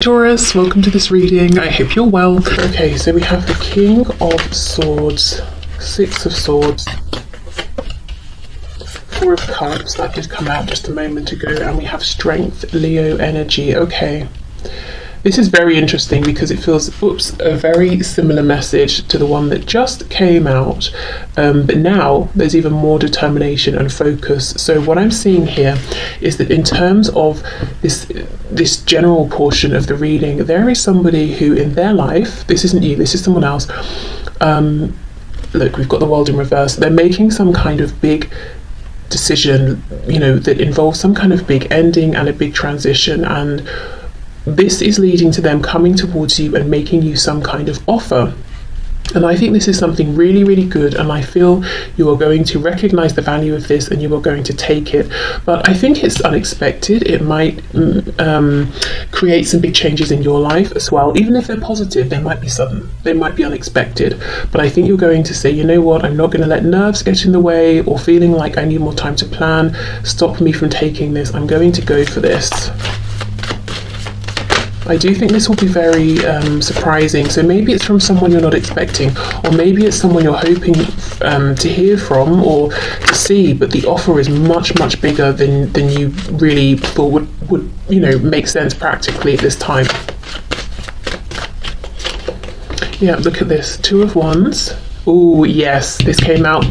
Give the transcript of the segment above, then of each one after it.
Taurus, welcome to this reading. I hope you're well. Okay, so we have the King of Swords, Six of Swords, Four of Cups, that did come out just a moment ago, and we have Strength, Leo energy. Okay, this is very interesting because it feels, a very similar message to the one that just came out, but now there's even more determination and focus. So what I'm seeing here is that in terms of this general portion of the reading, there is somebody who in their life, this isn't you, this is someone else, look, we've got the world in reverse, they're making some kind of big decision, that involves some kind of big ending and a big transition, and this is leading to them coming towards you and making you some kind of offer. And I think this is something really, really good, and I feel you are going to recognize the value of this and you are going to take it. But I think it's unexpected. It might create some big changes in your life as well. Even if they're positive, they might be sudden, they might be unexpected. But I think you're going to say, you know what, I'm not going to let nerves get in the way or feeling like I need more time to plan stop me from taking this. I'm going to go for this. I do think this will be very surprising. So maybe it's from someone you're not expecting, or maybe it's someone you're hoping to hear from or to see, but the offer is much, much bigger than you really thought would make sense practically at this time. Yeah, look at this. Two of Wands. Oh yes, this came out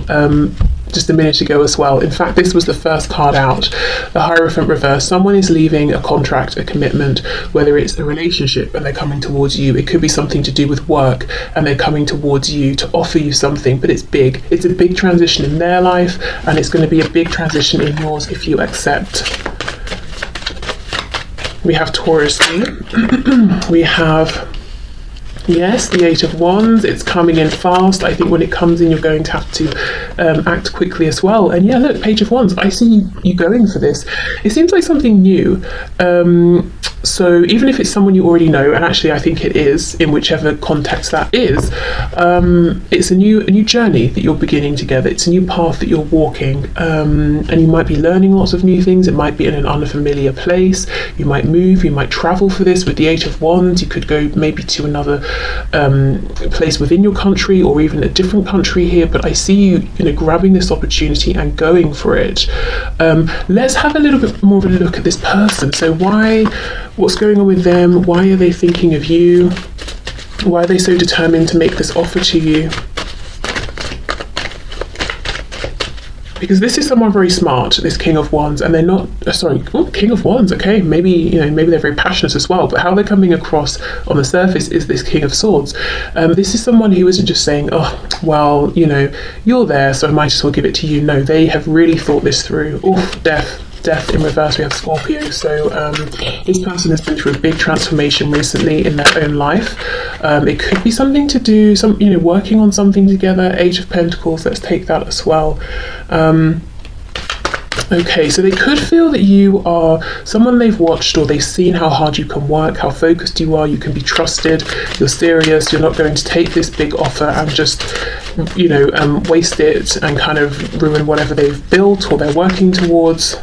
just a minute ago as well. In fact, this was the first card out, the Hierophant reverse. Someone is leaving a contract, a commitment, whether it's a relationship and they're coming towards you. It could be something to do with work and they're coming towards you to offer you something, but it's big. It's a big transition in their life, and it's going to be a big transition in yours if you accept. We have Taurus here. We have, yes, the Eight of Wands. It's coming in fast. I think when it comes in, you're going to have to act quickly as well. And yeah, look, Page of Wands. I see you going for this. It seems like something new. So even if it's someone you already know, and actually I think it is, in whichever context that is, it's a new journey that you're beginning together. It's a new path that you're walking, and you might be learning lots of new things. It might be in an unfamiliar place. You might move, you might travel for this. With the Eight of Wands, you could go maybe to another place within your country or even a different country here, but I see you grabbing this opportunity and going for it. Let's have a little bit more of a look at this person. So what's going on with them? Why are they thinking of you? Why are they so determined to make this offer to you? Because this is someone very smart, this King of Wands, and they're not, King of Wands, okay, maybe they're very passionate as well, but how they're coming across on the surface is this King of Swords. This is someone who isn't just saying, oh, well, you're there, so I might as well give it to you. No, they have really thought this through. Oof, Death in reverse, we have Scorpio. So this person has been through a big transformation recently in their own life. It could be something to do, working on something together. Eight of Pentacles, let's take that as well. Okay, so they could feel that you are someone they've watched, or they've seen how hard you can work, how focused you are, you can be trusted, you're serious, you're not going to take this big offer and just, waste it and kind of ruin whatever they've built or they're working towards.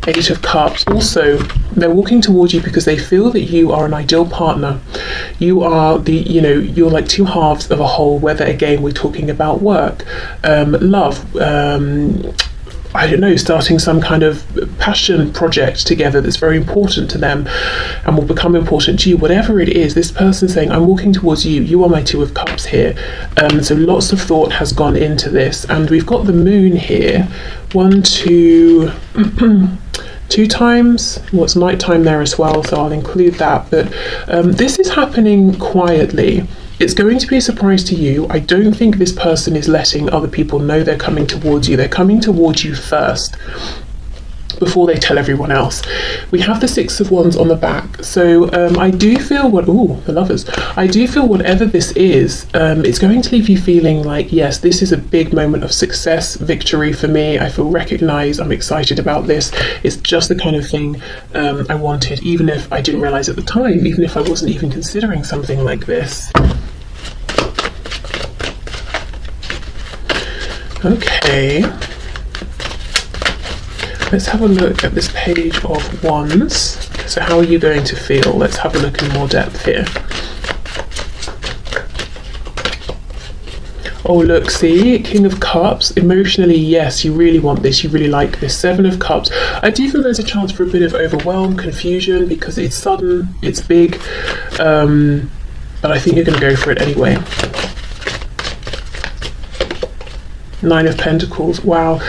Eight of Cups. Also, they're walking towards you because they feel that you are an ideal partner. You are you're like two halves of a whole, whether again we're talking about work, love, I don't know, starting some kind of passion project together that's very important to them and will become important to you. Whatever it is, this person's saying, I'm walking towards you, you are my Two of Cups here. So lots of thought has gone into this, and we've got the Moon here. 1, 2 2 times. Well, it's nighttime there as well, so I'll include that. But this is happening quietly. It's going to be a surprise to you. I don't think this person is letting other people know they're coming towards you. They're coming towards you first before they tell everyone else. We have the Six of Wands on the back. So I do feel the Lovers. I do feel whatever this is, it's going to leave you feeling like, yes, this is a big moment of success, victory for me. I feel recognized. I'm excited about this. It's just the kind of thing I wanted, even if I didn't realize at the time, even if I wasn't even considering something like this. Okay. Let's have a look at this Page of Wands. So how are you going to feel? Let's have a look in more depth here. Oh, look, see, King of Cups. Emotionally, yes, you really want this. You really like this. Seven of Cups. I do feel there's a chance for a bit of overwhelm, confusion, because it's sudden, it's big. But I think you're going to go for it anyway. Nine of Pentacles. Wow.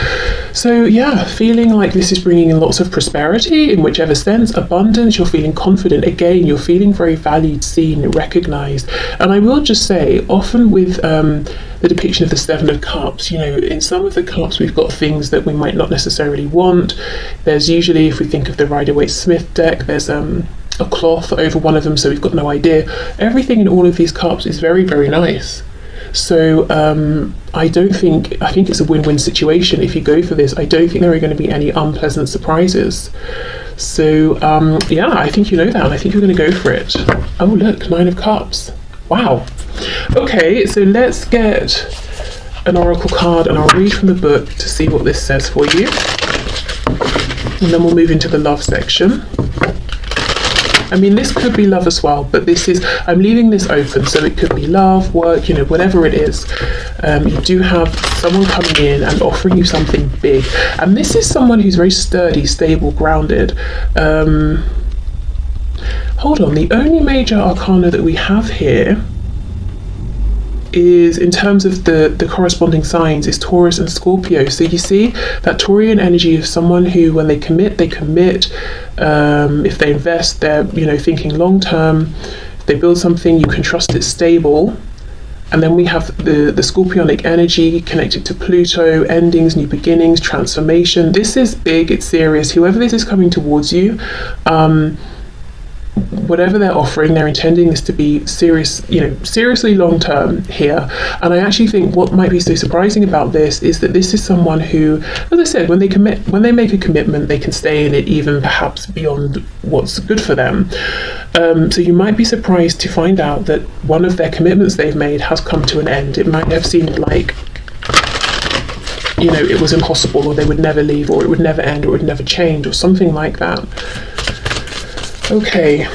So yeah, feeling like this is bringing in lots of prosperity in whichever sense, abundance, you're feeling confident. Again, you're feeling very valued, seen, recognized. And I will just say, often with the depiction of the Seven of Cups, you know, in some of the cups we've got things that we might not necessarily want. There's usually, if we think of the Rider-Waite-Smith deck, there's a cloth over one of them, so we've got no idea. Everything in all of these cups is very, very nice. So I think it's a win-win situation if you go for this. I don't think there are going to be any unpleasant surprises. So yeah, I think you know that, and I think you're going to go for it. Oh look, Nine of Cups. Wow. Okay, so let's get an oracle card and I'll read from the book to see what this says for you. And then we'll move into the love section. I mean, this could be love as well, but this is, I'm leaving this open, so it could be love, work, you know, whatever it is. You do have someone coming in and offering you something big. And this is someone who's very sturdy, stable, grounded. Hold on, the only major arcana that we have here is, in terms of the corresponding signs, is Taurus and Scorpio. So you see that Taurian energy of someone who, when they commit, they commit. If they invest, they're, you know, thinking long term. If they build something, you can trust it's stable. And then we have the Scorpionic energy connected to Pluto, endings, new beginnings, transformation. This is big, it's serious. Whoever this is coming towards you, whatever they're offering, they're intending this to be serious, you know, seriously long term here. And I actually think what might be so surprising about this is that this is someone who, as I said, when they make a commitment, they can stay in it even perhaps beyond what's good for them. So you might be surprised to find out that one of their commitments they've made has come to an end. It might have seemed like, you know, it was impossible, or they would never leave, or it would never end, or it would never change, or something like that. Okay.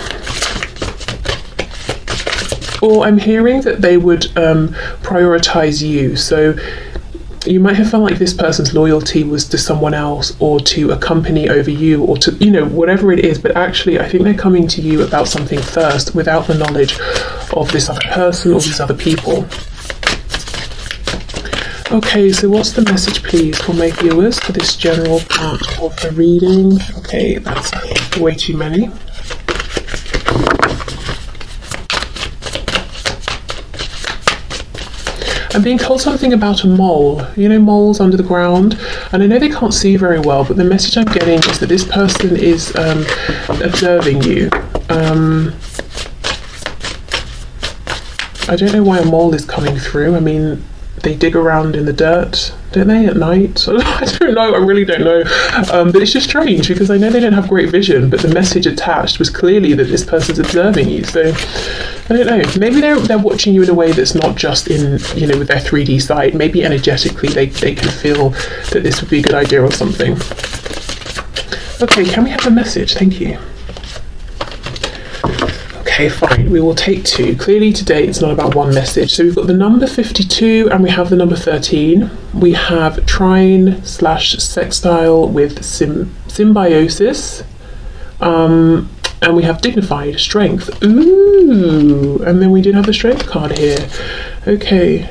Or I'm hearing that they would prioritize you. So you might have felt like this person's loyalty was to someone else, or to a company over you, or to, you know, whatever it is. But actually, I think they're coming to you about something first, without the knowledge of this other person or these other people. Okay, so what's the message, please, for my viewers for this general part of the reading? Okay, that's way too many. I'm being told something about a mole. You know, moles under the ground. And I know they can't see very well, but the message I'm getting is that this person is observing you. I don't know why a mole is coming through. I mean, they dig around in the dirt, don't they, at night? I don't know, I really don't know. But it's just strange, because I know they don't have great vision, but the message attached was clearly that this person's observing you. So I don't know, maybe they're watching you in a way that's not just in, you know, with their 3D side. Maybe energetically they can feel that this would be a good idea or something. Okay, can we have a message? Thank you. Okay, fine, we will take two. Clearly today it's not about one message. So we've got the number 52 and we have the number 13. We have trine / sextile with symbiosis. And we have dignified, strength. Ooh, and then we did have the strength card here. Okay.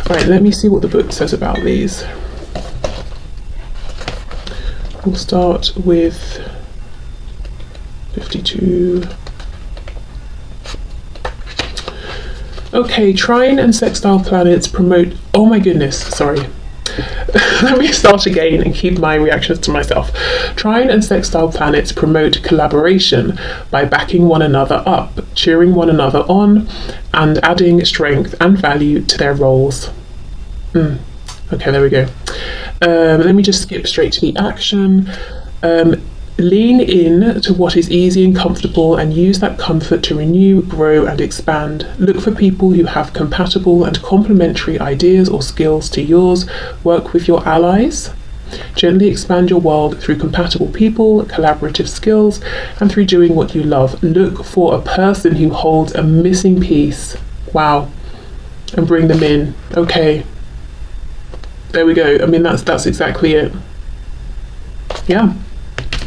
Right, let me see what the book says about these. We'll start with 52. Okay, trine and sextile planets promote... Oh my goodness, sorry. Let me start again and keep my reactions to myself. Trine and sextile planets promote collaboration by backing one another up, cheering one another on, and adding strength and value to their roles. Okay, there we go. Let me just skip straight to the action. Lean in to what is easy and comfortable and use that comfort to renew, grow and expand. Look for people who have compatible and complementary ideas or skills to yours. Work with your allies. Gently expand your world through compatible people, collaborative skills, and through doing what you love. Look for a person who holds a missing piece. Wow. And bring them in. Okay. There we go. I mean, that's exactly it. Yeah.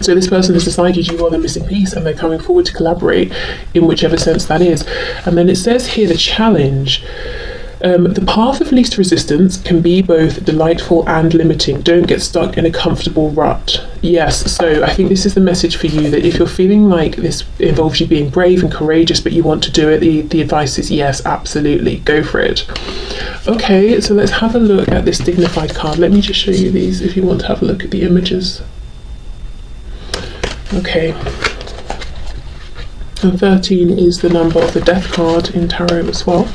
So this person has decided you are the missing piece, and they're coming forward to collaborate in whichever sense that is. And then it says here, the challenge. The path of least resistance can be both delightful and limiting. Don't get stuck in a comfortable rut. Yes, so I think this is the message for you, that if you're feeling like this involves you being brave and courageous, but you want to do it, the advice is yes, absolutely, go for it. Okay, so let's have a look at this dignified card. Let me just show you these if you want to have a look at the images. Okay. And 13 is the number of the death card in tarot as well.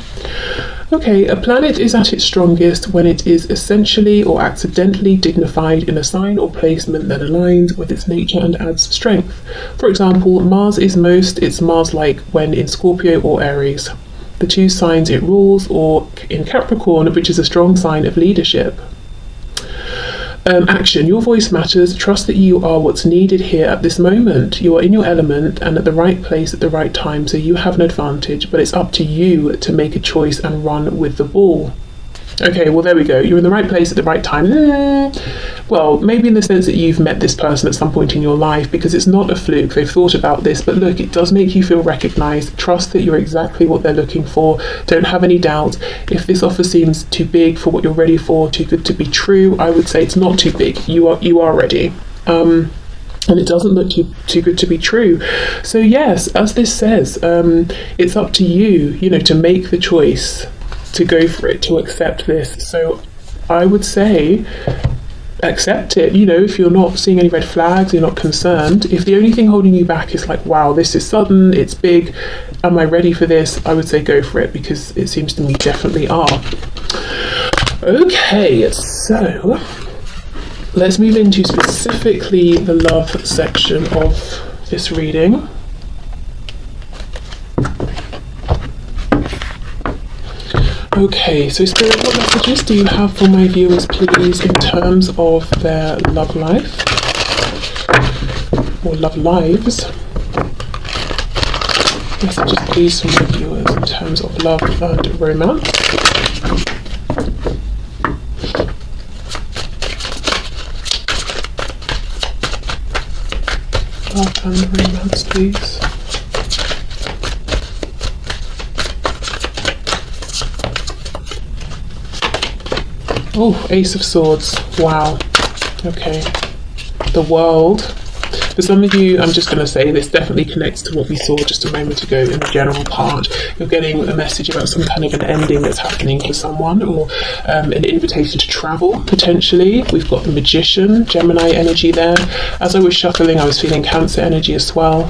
Okay, a planet is at its strongest when it is essentially or accidentally dignified in a sign or placement that aligns with its nature and adds strength. For example, Mars is it's Mars-like when in Scorpio or Aries, the two signs it rules, or in Capricorn, which is a strong sign of leadership. Action. Your voice matters. Trust that you are what's needed here at this moment. You are in your element and at the right place at the right time, so you have an advantage, but it's up to you to make a choice and run with the ball. Okay, well, there we go. You're in the right place at the right time. Well, maybe in the sense that you've met this person at some point in your life, because it's not a fluke. They've thought about this, but look, it does make you feel recognized. Trust that you're exactly what they're looking for. Don't have any doubt. If this offer seems too big for what you're ready for, too good to be true, I would say it's not too big. You are ready. And it doesn't look too good to be true. So yes, as this says, it's up to you, to make the choice, to go for it, to accept this. So I would say accept it. If you're not seeing any red flags, you're not concerned. If the only thing holding you back is like, wow, this is sudden, it's big, am I ready for this? I would say go for it, because it seems to me you definitely are. Okay, so let's move into specifically the love section of this reading. Okay, so Spirit, what messages do you have for my viewers, please, in terms of their love life or love lives? Messages, please, from my viewers in terms of love and romance. Love and romance, please. Oh, Ace of Swords. Wow. Okay. The World. For some of you, I'm just going to say this definitely connects to what we saw just a moment ago in the general part. You're getting a message about some kind of an ending that's happening for someone, or an invitation to travel, potentially. We've got the Magician, Gemini energy there. As I was shuffling, I was feeling Cancer energy as well.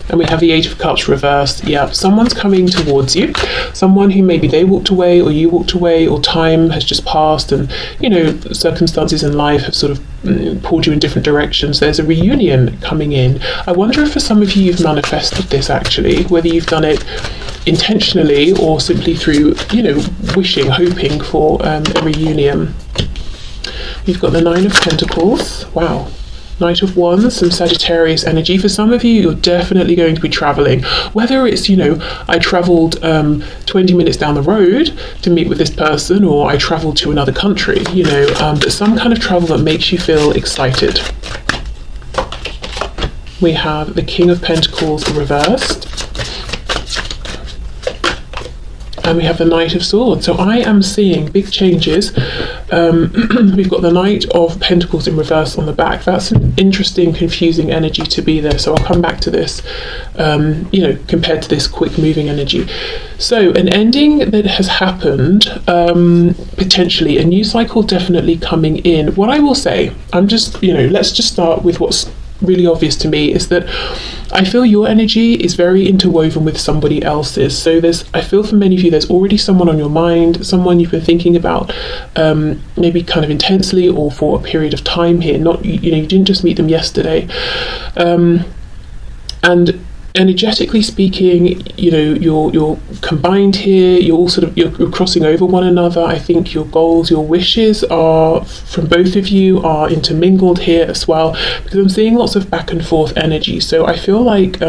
And we have the Eight of Cups reversed. Yeah, someone's coming towards you. Someone who maybe they walked away, or you walked away, or time has just passed, and circumstances in life have sort of pulled you in different directions. There's a reunion coming in. I wonder if for some of you you've manifested this, actually, whether you've done it intentionally or simply through, wishing, hoping for a reunion. You've got the Nine of Pentacles. Wow. Knight of Wands, some Sagittarius energy. For some of you, you're definitely going to be traveling. Whether it's, I traveled 20 minutes down the road to meet with this person, or I traveled to another country, but some kind of travel that makes you feel excited. We have the King of Pentacles reversed. And we have the Knight of Swords. So I am seeing big changes. We've got the Knight of Pentacles in reverse on the back. That's an interesting, confusing energy to be there. So I'll come back to this, compared to this quick moving energy. So an ending that has happened, potentially a new cycle definitely coming in. What I will say, let's just start with what's really obvious to me, is that I feel your energy is very interwoven with somebody else's. So I feel for many of you, there's already someone on your mind, someone you've been thinking about, maybe kind of intensely or for a period of time here. Not, you didn't just meet them yesterday. And energetically speaking, you know, you're combined here. You're all sort of you're crossing over one another. I think your goals, your wishes are from both of you are intermingled here as well, because I'm seeing lots of back and forth energy. So I feel like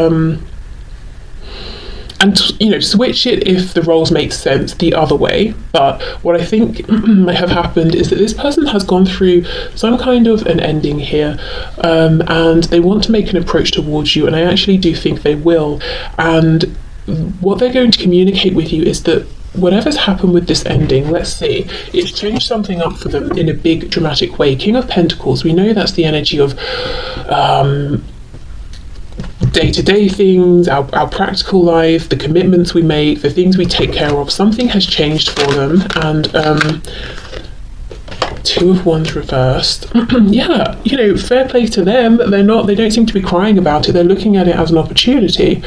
and you know, switch it if the roles make sense the other way. But what I think might have happened is that this person has gone through some kind of an ending here, and they want to make an approach towards you, and I actually do think they will. And what they're going to communicate with you is that whatever's happened with this ending, let's see, it's changed something up for them in a big dramatic way. King of Pentacles, we know that's the energy of day-to-day things, our practical life, the commitments we make, the things we take care of. Something has changed for them. And Two of Wands reversed. Yeah, you know, fair play to them. They don't seem to be crying about it. They're looking at it as an opportunity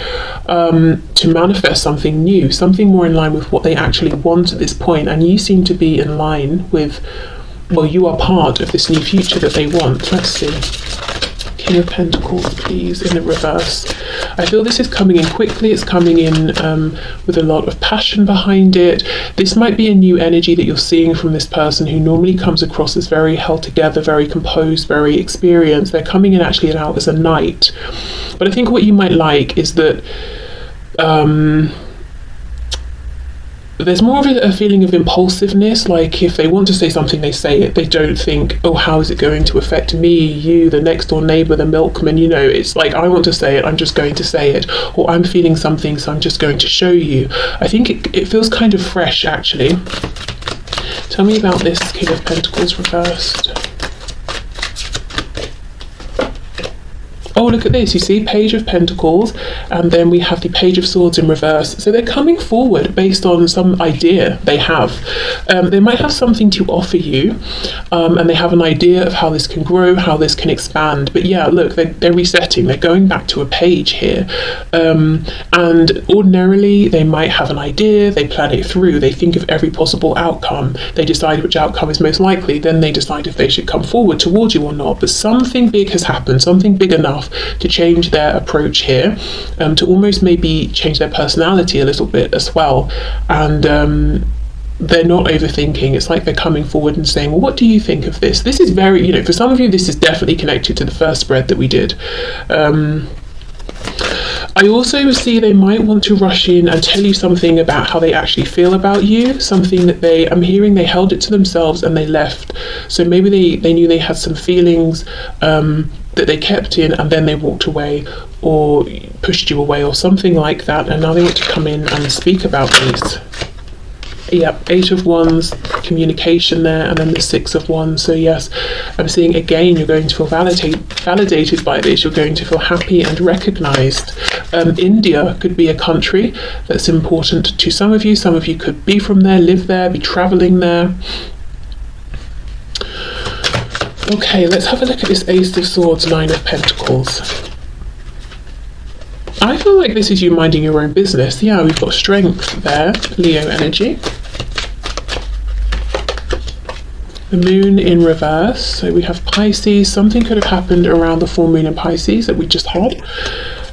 to manifest something new, something more in line with what they actually want at this point. And you seem to be in line with, well, you are part of this new future that they want. Let's see. King of Pentacles, please, in the reverse. I feel this is coming in quickly. It's coming in with a lot of passion behind it. This might be a new energy that you're seeing from this person who normally comes across as very held together, very composed, very experienced. They're coming in actually out as a knight. But I think what you might like is that there's more of a feeling of impulsiveness. Like if they want to say something, they say it. They don't think, oh, how is it going to affect me, you, the next door neighbour, the milkman? You know, it's like, I want to say it, I'm just going to say it. Or I'm feeling something, so I'm just going to show you. I think it feels kind of fresh, actually. Tell me about this King of Pentacles reversed. Oh, look at this, you see, Page of Pentacles, and then we have the Page of Swords in reverse. So they're coming forward based on some idea they have. They might have something to offer you, and they have an idea of how this can grow, how this can expand. But yeah, look, they're resetting, they're going back to a page here. And ordinarily, they might have an idea, they plan it through, they think of every possible outcome, they decide which outcome is most likely, then they decide if they should come forward towards you or not. But something big has happened, something big enough to change their approach here, to almost maybe change their personality a little bit as well. And they're not overthinking. It's like they're coming forward and saying, well, what do you think of this? This is very, you know, for some of you, this is definitely connected to the first spread that we did. I also see they might want to rush in and tell you something about how they actually feel about you, something that I'm hearing they held it to themselves and they left. So maybe they knew they had some feelings that they kept in, and then they walked away or pushed you away or something like that, and now they want to come in and speak about these. Yep, 8 of Wands, communication there, and then the 6 of Wands. So yes, I'm seeing again, you're going to feel validated by this. You're going to feel happy and recognized. India could be a country that's important to some of you. Some of you could be from there, live there, be traveling there. Okay, let's have a look at this Ace of Swords, 9 of Pentacles. I feel like this is you minding your own business. Yeah, we've got strength there, Leo energy. The Moon in reverse. So we have Pisces. Something could have happened around the full moon in Pisces that we just had.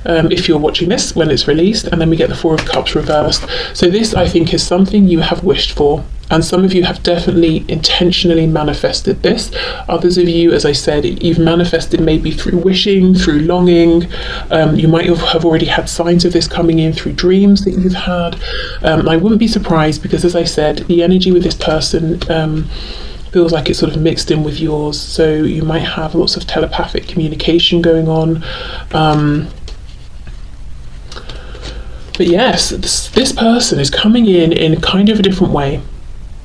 If you're watching this when it's released, and then we get the 4 of Cups reversed. So this, I think, is something you have wished for, and some of you have definitely intentionally manifested this. Others of you, as I said, you've manifested maybe through wishing, through longing. You might have already had signs of this coming in through dreams that you've had. I wouldn't be surprised, because as I said, the energy with this person feels like it's sort of mixed in with yours. So you might have lots of telepathic communication going on. But yes, this person is coming in kind of a different way,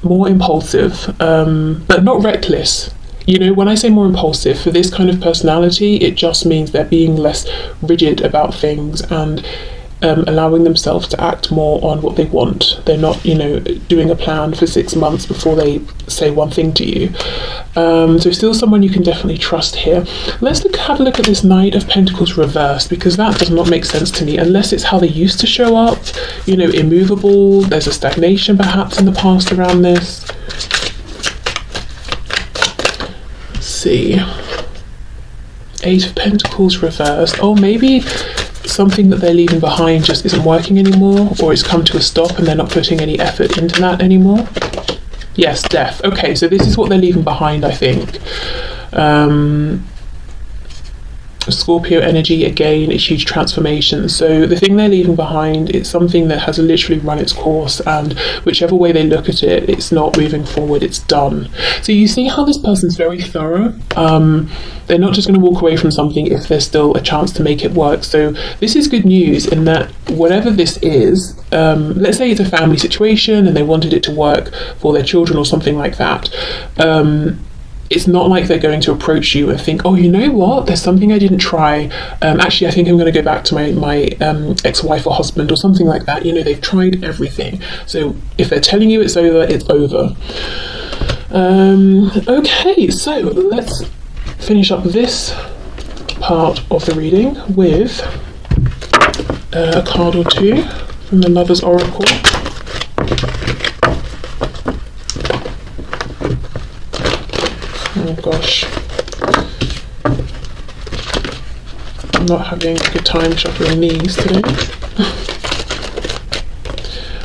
more impulsive, but not reckless. You know, when I say more impulsive, for this kind of personality, it just means they're being less rigid about things and allowing themselves to act more on what they want. They're not, you know, doing a plan for 6 months before they say one thing to you. So still someone you can definitely trust here. Let's have a look at this Knight of Pentacles reversed, because that does not make sense to me unless it's how they used to show up, you know, immovable. There's a stagnation perhaps in the past around this. Let's see. 8 of Pentacles reversed. Oh, maybe something that they're leaving behind just isn't working anymore, or it's come to a stop and they're not putting any effort into that anymore. Yes, death. Okay, so this is what they're leaving behind, I think. Scorpio energy, again, a huge transformation. So the thing they're leaving behind, it's something that has literally run its course, and whichever way they look at it, it's not moving forward, it's done. So you see how this person's very thorough. They're not just going to walk away from something if there's still a chance to make it work. So this is good news in that whatever this is, let's say it's a family situation and they wanted it to work for their children or something like that. It's not like they're going to approach you and think, oh, you know what, there's something I didn't try. Actually, I think I'm going to go back to my ex-wife or husband or something like that. You know, they've tried everything. So if they're telling you it's over, it's over. Okay, so let's finish up this part of the reading with a card or two from the Lover's Oracle. Oh gosh, I'm not having a good time shuffling these today.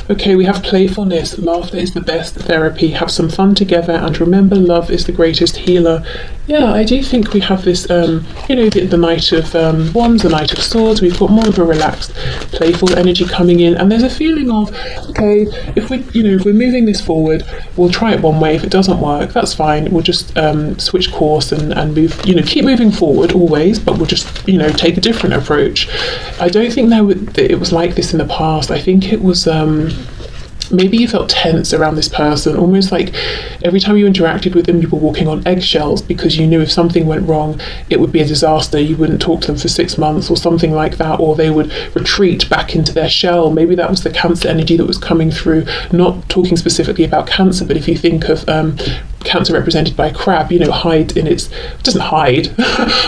Okay, we have playfulness. Laughter is the best therapy. Have some fun together, and remember, love is the greatest healer. Yeah, I do think we have this, you know, the Knight of Wands, the Knight of Swords. We've got more of a relaxed, playful energy coming in, and there's a feeling of, okay, if we're moving this forward, we'll try it one way. If it doesn't work, that's fine. We'll just switch course and move. You know, keep moving forward always, but we'll just take a different approach. I don't think that it was like this in the past. I think it was. Maybe you felt tense around this person, almost like every time you interacted with them, you were walking on eggshells because you knew if something went wrong, it would be a disaster. You wouldn't talk to them for 6 months or something like that, or they would retreat back into their shell. Maybe that was the Cancer energy that was coming through, not talking specifically about Cancer, but if you think of Cancer represented by a crab, hide in its, it doesn't hide.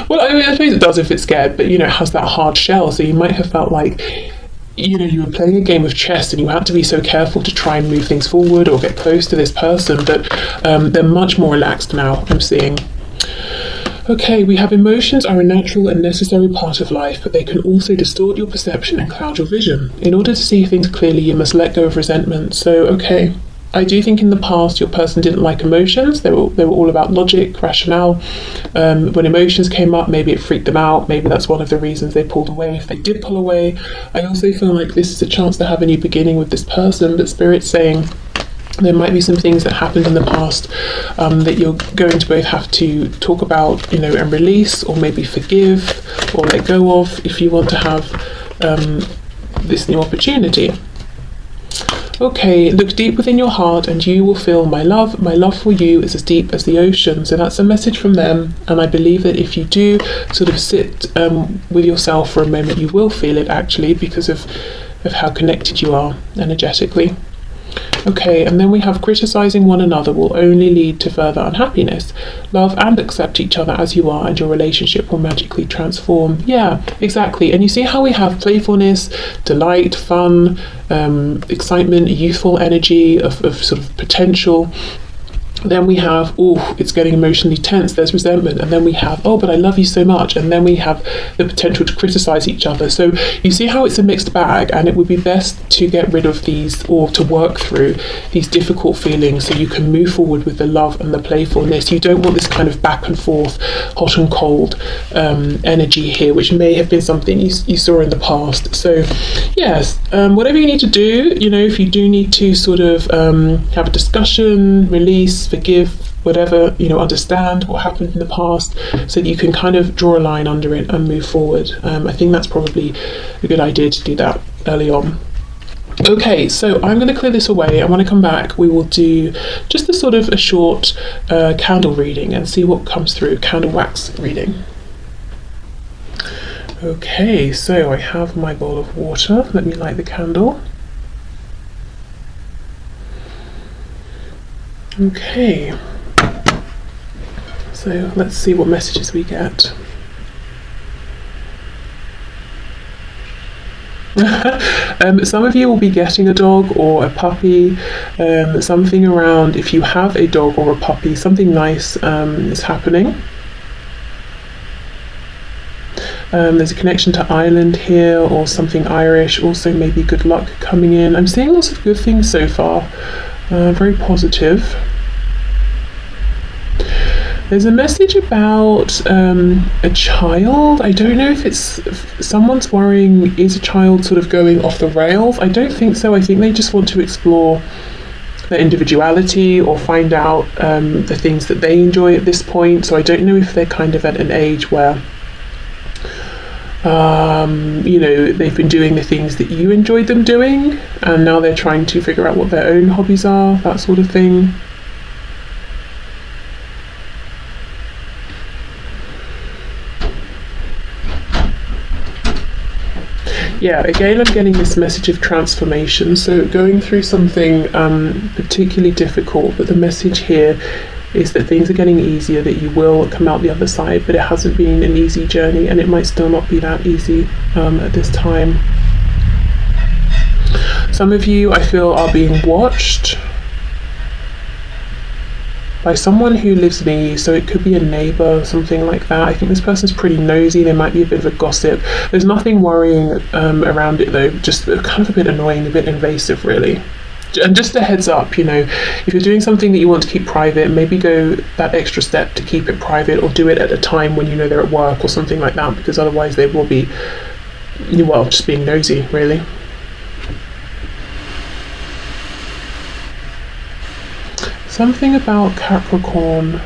Well, I mean, I suppose it does if it's scared, but it has that hard shell. So you might have felt like, you were playing a game of chess and you had to be so careful to try and move things forward or get close to this person, but they're much more relaxed now, I'm seeing. Okay, we have emotions are a natural and necessary part of life, but they can also distort your perception and cloud your vision. In order to see things clearly, you must let go of resentment. So, okay, I do think in the past your person didn't like emotions. They were all about logic, rationale. When emotions came up, maybe it freaked them out. Maybe that's one of the reasons they pulled away. If they did pull away, I also feel like this is a chance to have a new beginning with this person, but Spirit's saying there might be some things that happened in the past that you're going to both have to talk about, and release, or maybe forgive or let go of if you want to have this new opportunity. Okay, look deep within your heart and you will feel my love. My love for you is as deep as the ocean. So that's a message from them. And I believe that if you do sort of sit with yourself for a moment, you will feel it actually because of how connected you are energetically. Okay, and then we have criticizing one another will only lead to further unhappiness. Love and accept each other as you are and your relationship will magically transform. Yeah, exactly. And you see how we have playfulness, delight, fun, excitement, youthful energy of sort of potential. Then we have, oh, it's getting emotionally tense, there's resentment. And then we have, oh, but I love you so much. And then we have the potential to criticize each other. So you see how it's a mixed bag, and it would be best to get rid of these, or to work through these difficult feelings so you can move forward with the love and the playfulness. You don't want this kind of back and forth, hot and cold energy here, which may have been something you saw in the past. So yes, whatever you need to do, if you do need to sort of have a discussion, release, forgive, whatever, understand what happened in the past so that you can kind of draw a line under it and move forward. I think that's probably a good idea to do that early on. Okay, so I'm going to clear this away. I want to come back. We will do just a sort of a short candle reading and see what comes through, candle wax reading. Okay, so I have my bowl of water. Let me light the candle. Okay, so let's see what messages we get. Some of you will be getting a dog or a puppy, something around, if you have a dog or a puppy, something nice is happening. There's a connection to Ireland here, or something Irish. Also maybe good luck coming in. I'm seeing lots of good things so far. Very positive. There's a message about a child. I don't know if someone's worrying, is a child sort of going off the rails? I don't think so. I think they just want to explore their individuality or find out the things that they enjoy at this point. So I don't know if they're kind of at an age where you know, they've been doing the things that you enjoyed them doing, and now they're trying to figure out what their own hobbies are, that sort of thing. Yeah, again, I'm getting this message of transformation. So going through something particularly difficult, but the message here is that things are getting easier, that you will come out the other side, but it hasn't been an easy journey, and it might still not be that easy at this time. Some of you, I feel, are being watched by someone who lives near you, so it could be a neighbour, something like that. I think this person's pretty nosy, they might be a bit of a gossip. There's nothing worrying around it though, just kind of a bit annoying, a bit invasive really. And just a heads up, you know, if you're doing something that you want to keep private, maybe go that extra step to keep it private, or do it at a time when you know they're at work or something like that, because otherwise they will be, well, just being nosy really. Something about Capricorn.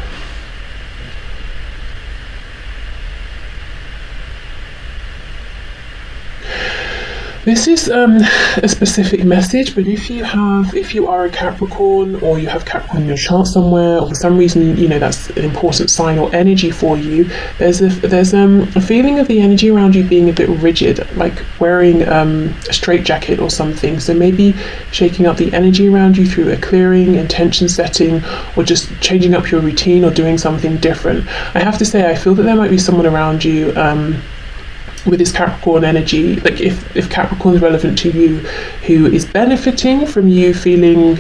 This is a specific message, but if you are a Capricorn, or you have Capricorn in your chart somewhere, or for some reason, you know, that's an important sign or energy for you, there's a feeling of the energy around you being a bit rigid, like wearing a straitjacket or something. So maybe shaking up the energy around you through a clearing, intention setting, or just changing up your routine or doing something different. I have to say, I feel that there might be someone around you with this Capricorn energy, like if Capricorn is relevant to you, who is benefiting from you feeling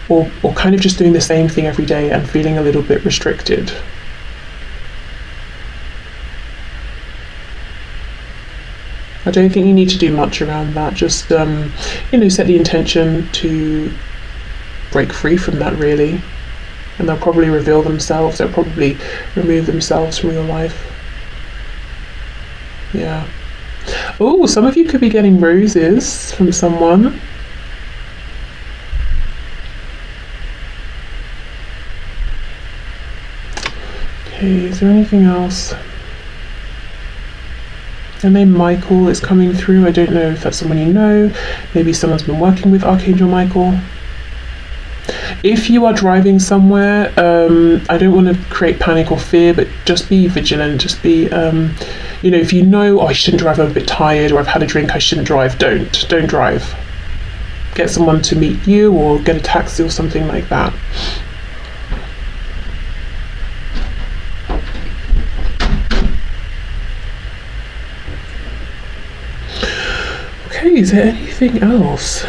or kind of just doing the same thing every day and feeling a little bit restricted. I don't think you need to do much around that. Just you know, set the intention to break free from that really, and they'll probably reveal themselves, they'll probably remove themselves from your life. Yeah. Oh, some of you could be getting roses from someone. Okay, is there anything else? The name Michael is coming through. I don't know if that's someone you know. Maybe someone's been working with Archangel Michael. If you are driving somewhere, I don't want to create panic or fear, but just be vigilant. Just be, you know, if you know, oh, I shouldn't drive, I'm a bit tired, or I've had a drink, I shouldn't drive, don't drive. Get someone to meet you, or get a taxi or something like that. Okay, is there anything else?